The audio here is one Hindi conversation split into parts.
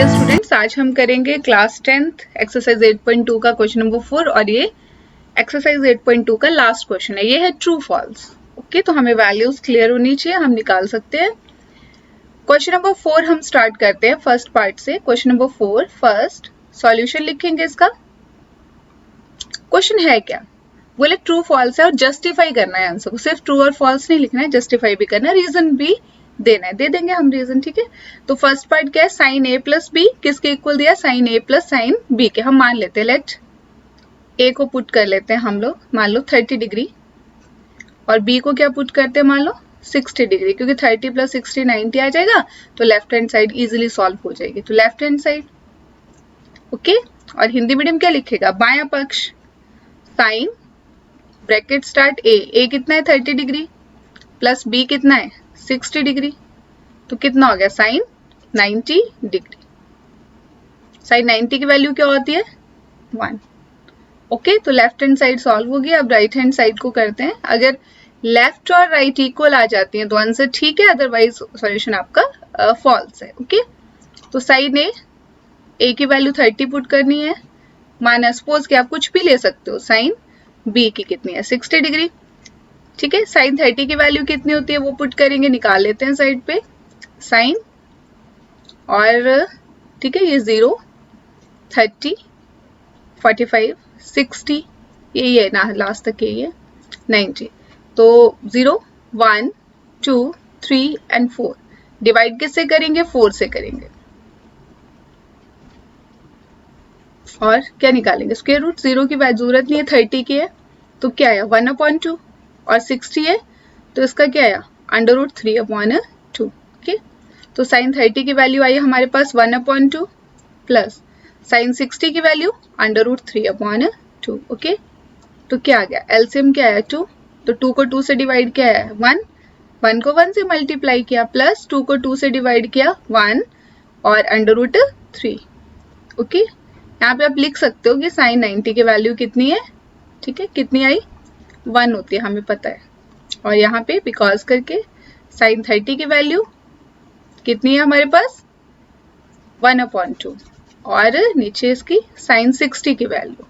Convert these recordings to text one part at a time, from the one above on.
डियर स्टूडेंट्स, आज हम करेंगे क्लास 10th एक्सरसाइज 8.2 का क्वेश्चन नंबर 4 और ये एक्सरसाइज 8.2 का लास्ट क्वेश्चन है। ये है ट्रू फॉल्स। ओके, तो हमें वैल्यूज क्लियर होनी चाहिए, हम निकाल सकते हैं। क्वेश्चन नंबर 4 हम स्टार्ट करते हैं फर्स्ट पार्ट से। क्वेश्चन नंबर 4 फर्स्ट सॉल्यूशन लिखेंगे इसका। क्वेश्चन है क्या, बोले ट्रू फॉल्स है और जस्टिफाई करना है आंसर को। सिर्फ ट्रू और फॉल्स नहीं लिखना है, जस्टिफाई भी करना है, रीजन भी देना है। दे देंगे हम रीजन, ठीक है। तो फर्स्ट पार्ट क्या है, साइन ए प्लस बी किसके इक्वल दिया, साइन ए प्लस साइन बी के। हम मान लेते हैं, लेट ए को पुट कर लेते हैं हम लोग, मान लो 30 डिग्री, और बी को क्या पुट करते हैं, मान लो 60 डिग्री, क्योंकि 30 प्लस 60 90 आ जाएगा, तो left hand side easily solve हो जाएगी। तो लेफ्ट हैंड साइड, ओके। और हिंदी मीडियम क्या लिखेगा, बायां पक्ष, साइन ब्रैकेट स्टार्ट ए कितना है 30 डिग्री प्लस बी कितना है 60 डिग्री, तो कितना हो गया साइन 90 डिग्री। साइन 90 की वैल्यू क्या होती है 1। ओके, तो लेफ्ट हैंड साइड सॉल्व होगी। अब राइट हैंड साइड को करते हैं। अगर लेफ्ट और राइट इक्वल आ जाती हैं तो आंसर ठीक है, अदरवाइज सॉल्यूशन आपका फॉल्स है। ओके, तो साइन ए की वैल्यू 30 पुट करनी है, माना सपोज कि आप कुछ भी ले सकते हो। साइन बी की कितनी है 60 डिग्री, ठीक है। साइन 30 की वैल्यू कितनी होती है वो पुट करेंगे, निकाल लेते हैं साइड पे। साइन और ठीक है, ये 0 30 45 60 यही है ना, लास्ट तक यही है 90। तो 0 1 2 3 एंड 4 डिवाइड किससे करेंगे, 4 से करेंगे। और क्या निकालेंगे, स्क्वायर रूट। 0 की जरूरत नहीं है, 30 की है, तो क्या आया 1/2, और 60 है तो इसका क्या आया अंडर रूट 3/2। ओके, तो साइन 30 की वैल्यू आई हमारे पास 1/2 प्लस साइन 60 की वैल्यू अंडर रूट 3/2। ओके, तो क्या आ गया, एलसीएम क्या आया 2, तो 2 को 2 से डिवाइड किया है 1, 1 को 1 से मल्टीप्लाई किया, प्लस 2 को 2 से डिवाइड किया 1 और अंडर रूट 3। ओके, यहाँ पे आप लिख सकते हो कि साइन 90 की वैल्यू कितनी है, ठीक है, कितनी आई 1 होती है, हमें पता है। और यहाँ पे बिकॉज करके साइन 30 की वैल्यू कितनी है हमारे पास 1/2, और नीचे इसकी साइन 60 की वैल्यू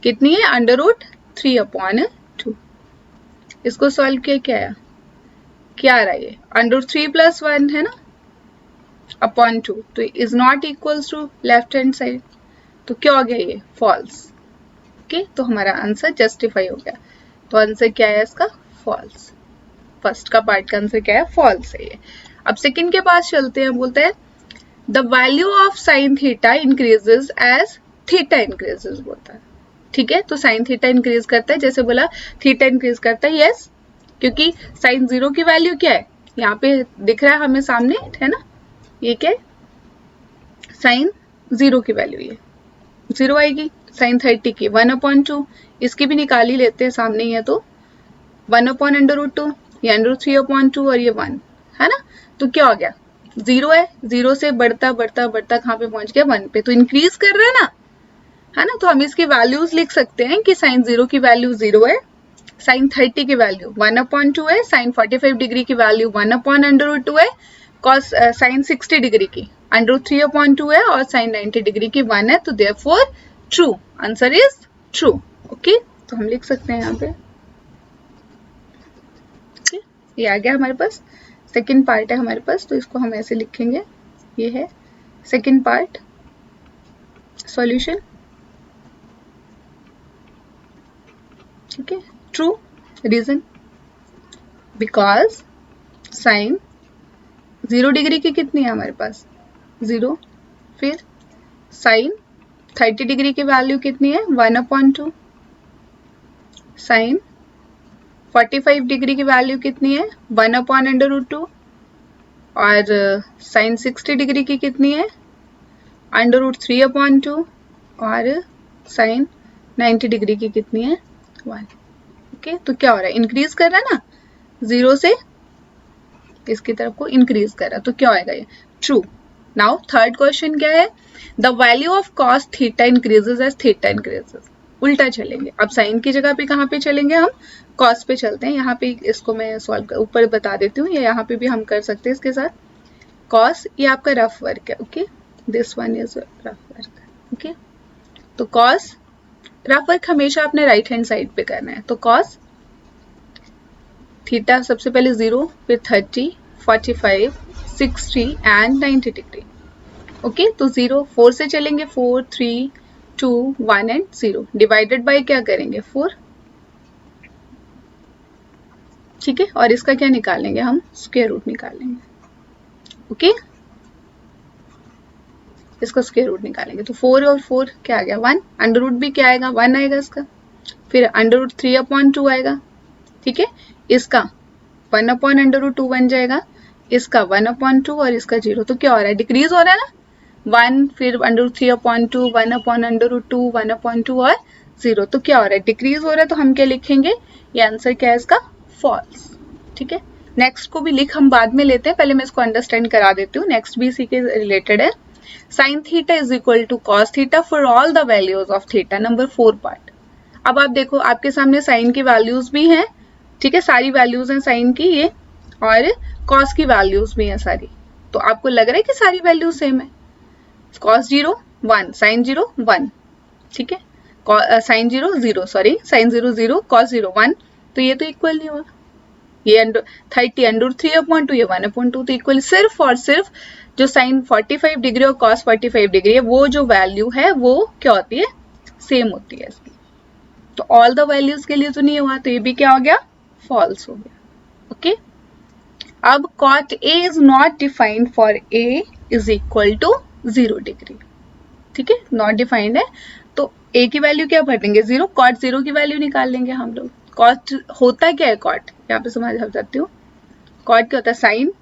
कितनी है अंडर रूट 3/2। इसको सॉल्व किया, क्या आ रहा है, ये अंडर रूट 3 प्लस 1 है ना अपॉन 2, तो is not equals to left hand side, तो क्या हो गया ये फॉल्स। ओके, तो हमारा आंसर जस्टिफाई हो गया। तो आंसर क्या है इसका फॉल्स। फर्स्ट का पार्ट का आंसर क्या है, फॉल्स है ये। अब सेकंड के पास चलते हैं। बोलते हैं the value of sine theta increases as theta increases, बोलता है, ठीक है। तो साइन थीटा इंक्रीज करता है, जैसे बोला थीटा इंक्रीज करता है, यस, क्योंकि साइन 0 की वैल्यू क्या है यहाँ पे दिख रहा है हमें सामने, है ना, ये क्या साइन 0 की वैल्यू, ये 0 आएगी। साइन 30 की 1/2, इसकी भी निकाल ही लेते हैं, सामने ही है, तो 1/√2, ये अंडर रूट 3/2 और ये 1 है ना, तो क्या हो गया 0 है, 0 से बढ़ता बढ़ता बढ़ता कहाँ पे पहुंच गया 1 पे, तो इंक्रीज कर रहा है ना, है ना। तो हम इसकी वैल्यूज लिख सकते हैं कि साइन 0 की वैल्यू 0 है, साइन 30 की वैल्यू 1/2 है, साइन 45 डिग्री की वैल्यू 1/√2 है, कॉस साइन 60 डिग्री की अंडर रूट 3/2 है, और साइन 90 डिग्री की 1 है, तो therefore true, answer is true. Okay, तो हम लिख सकते हैं यहाँ पे, ये आ गया हमारे पास। सेकंड पार्ट है हमारे पास, तो इसको हम ऐसे लिखेंगे, ये है सेकंड पार्ट सॉल्यूशन, ठीक है। True reason, because sine 0 degree की कितनी है हमारे पास 0, फिर साइन 30 डिग्री की वैल्यू कितनी है 1/2, साइन 45 डिग्री की वैल्यू कितनी है 1/√2, और साइन 60 डिग्री की कितनी है अंडर रूट 3/2, और साइन 90 डिग्री की कितनी है 1। ओके, तो क्या हो रहा है, इंक्रीज कर रहा है ना, 0 से इसकी तरफ को इंक्रीज कर रहा है, तो क्या होगा ये ट्रू। नाउ थर्ड क्वेश्चन क्या है, the value of cos theta increases as theta increases. उल्टा चलेंगे, अब साइन की जगह पे कहाँ पे चलेंगे, हम कॉस पे चलते हैं। यहाँ पे इसको मैं सॉल्व ऊपर बता देती हूँ, या यहाँ पे भी हम कर सकते हैं इसके साथ। कॉस ये आपका रफ वर्क है, okay, this one is rough work. Okay, तो कॉस रफ वर्क हमेशा अपने राइट हैंड साइड पे करना है. तो कॉस थीटा सबसे पहले 0, फिर 30, 45, 60 एंड 90 डिग्री. ओके, तो 0 4 से चलेंगे, 4 3 2 1 एंड 0 डिवाइडेड बाय क्या करेंगे 4. ठीक है, और इसका क्या निकालेंगे हम, स्क्वायर रूट निकालेंगे. ओके, इसका स्क्वायर रूट निकालेंगे. तो 4 और 4 क्या आ गया 1, अंडर रूट भी क्या आएगा 1 आएगा इसका, फिर अंडर रूट 3/2 आएगा. ठीक है, इसका 1/√2 बन जाएगा, इसका 1/2 और इसका 0. तो क्या हो रहा है, डिक्रीज हो रहा है ना, 1 फिर √3/2 1/√2 1/2 और 0. तो क्या हो रहा है, डिक्रीज हो रहा है. तो हम क्या लिखेंगे, ये आंसर क्या है इसका, फॉल्स. ठीक है, नेक्स्ट को भी लिख हम बाद में लेते हैं, पहले मैं इसको अंडरस्टैंड करा देती हूँ. नेक्स्ट भी इसी के रिलेटेड है. Sine theta is equal to cos theta for all the values of theta. Number 4 part. अब आप देखो आपके सामने साइन की वैल्यूज भी हैं. ठीक है, सारी वैल्यूज हैं साइन की ये, और कॉस की वैल्यूज भी हैं सारी. तो आपको लग रहा है कि सारी वैल्यूज सेम है. Cos 0 1, sine 0 1. ठीक है, साइन 0 0, सॉरी साइन 0 0, कॉस 0 1. तो ये तो इक्वल नहीं हुआ. ये 30 √3/2, ये 1/2. तो इक्वल सिर्फ और सिर्फ जो साइन 45 डिग्री और कॉस 45 डिग्री है, वो जो वैल्यू है वो क्या होती है, सेम होती है इसकी. तो ऑल द वैल्यूज के लिए तो नहीं हुआ, तो ये भी क्या हो गया, फॉल्स हो गया. ओके, अब cot A is not defined for A is equal to 0 degree. ठीक है, नॉट डिफाइंड है, तो A की वैल्यू क्या भर देंगे 0, cot 0 की वैल्यू निकाल लेंगे हम लोग. cot होता क्या है, cot यहाँ पे समझ आ जाती हूँ. cot क्या होता है, साइन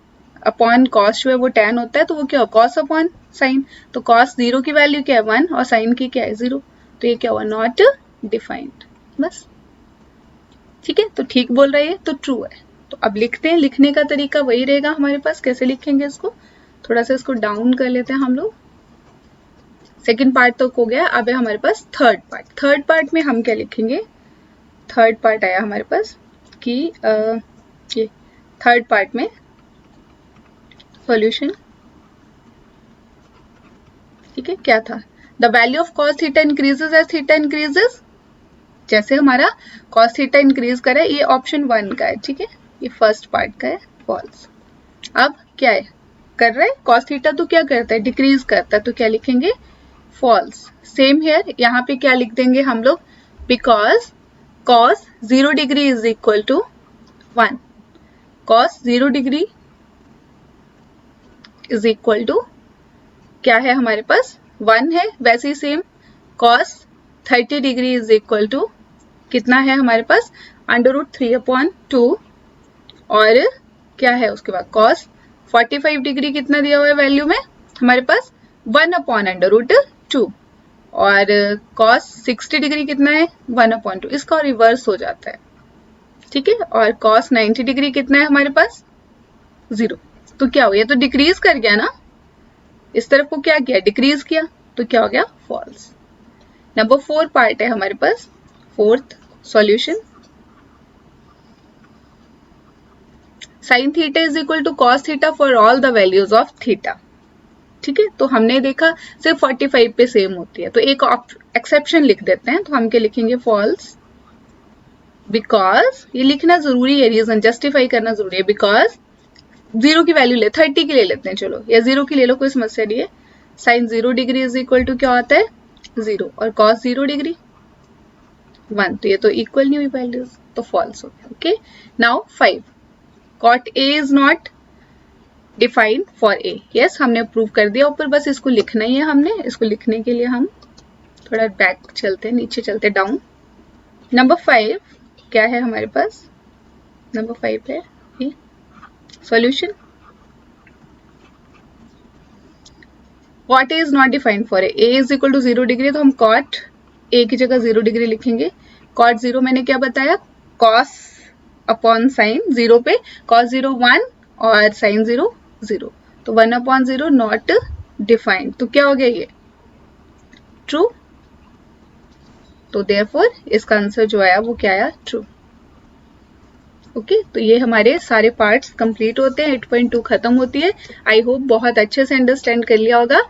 अपॉन कॉस जो है वो tan होता है, तो वो क्या हो, cos अपॉन साइन. तो cos 0 की वैल्यू क्या है 1 और साइन की क्या है 0. तो ये क्या हुआ, नॉट डिफाइंड. बस, ठीक है, तो ठीक बोल रहा है, तो ट्रू है. तो अब लिखते हैं, लिखने का तरीका वही रहेगा हमारे पास. कैसे लिखेंगे इसको, थोड़ा सा इसको डाउन कर लेते हैं हम लोग. सेकंड पार्ट तो हो गया, अब है हमारे पास थर्ड पार्ट. थर्ड पार्ट में हम क्या लिखेंगे, थर्ड पार्ट आया हमारे पास कि ये थर्ड पार्ट में सॉल्यूशन. ठीक है, क्या था, the value of cos theta increases as theta increases. जैसे हमारा कॉस थीटा इंक्रीज कर रहा है, ये ऑप्शन 1 का है. ठीक है, ये फर्स्ट पार्ट का है, फॉल्स. अब क्या है कर रहा है, कॉस थीटा तो क्या करता है, डिक्रीज करता है. तो क्या लिखेंगे, फॉल्स. सेम हियर, यहाँ पे क्या लिख देंगे हम लोग, because cos 0 degree is equal to 1. Cos 0 degree is equal to क्या है हमारे पास 1 है. वैसे ही same cos 30 degree is equal to कितना है हमारे पास, √3/2. और क्या है उसके बाद कॉस 45 डिग्री कितना दिया हुआ है वैल्यू में हमारे पास 1/√2. और कॉस 60 डिग्री कितना है 1/2. इसका रिवर्स हो जाता है. ठीक है, और कॉस 90 डिग्री कितना है हमारे पास 0. तो क्या हो, ये तो डिक्रीज कर गया ना, इस तरफ को क्या किया, डिक्रीज किया. तो क्या हो गया, फॉल्स. नंबर 4 पार्ट है हमारे पास, fourth solution. Sine theta is equal to cos theta for all the values of theta. ठीक है, तो हमने देखा सिर्फ 45 पे सेम होती है. तो एक एक्सेप्शन लिख देते हैं. तो हम क्या लिखेंगे, फॉल्स. बिकॉज ये लिखना जरूरी है, रीजन जस्टिफाई करना जरूरी है. बिकॉज 0 की वैल्यू ले, 30 की ले लेते हैं चलो, या 0 की ले लो, कोई समस्या नहीं है. Sine 0 degree is equal to क्या होता है 0, और कॉस 0 डिग्री 1. तो ये तो इक्वल नहीं हुई वैल्यूज, तो फॉल्स हो गया. Okay, now 5, cot A is not defined for A. yes, हमने प्रूव कर दिया ऊपर, बस इसको लिखना ही है हमने. इसको लिखने के लिए हम थोड़ा बैक चलते हैं, नीचे चलते डाउन. नंबर 5 क्या है हमारे पास, नंबर 5 है ये solution. cot A is not defined for A. A is equal to 0 degree, तो हम cot A की जगह 0 डिग्री लिखेंगे. cot 0 मैंने क्या बताया, cos अपॉन साइन 0 पे cos 0 1 और साइन 0 0. तो 1/0 नॉट डिफाइंड. तो क्या हो गया ये ट्रू. तो देयरफॉर इसका आंसर जो आया वो क्या आया, ट्रू. ओके, तो ये हमारे सारे पार्ट्स कंप्लीट होते हैं. 8.2 खत्म होती है. आई होप बहुत अच्छे से अंडरस्टैंड कर लिया होगा.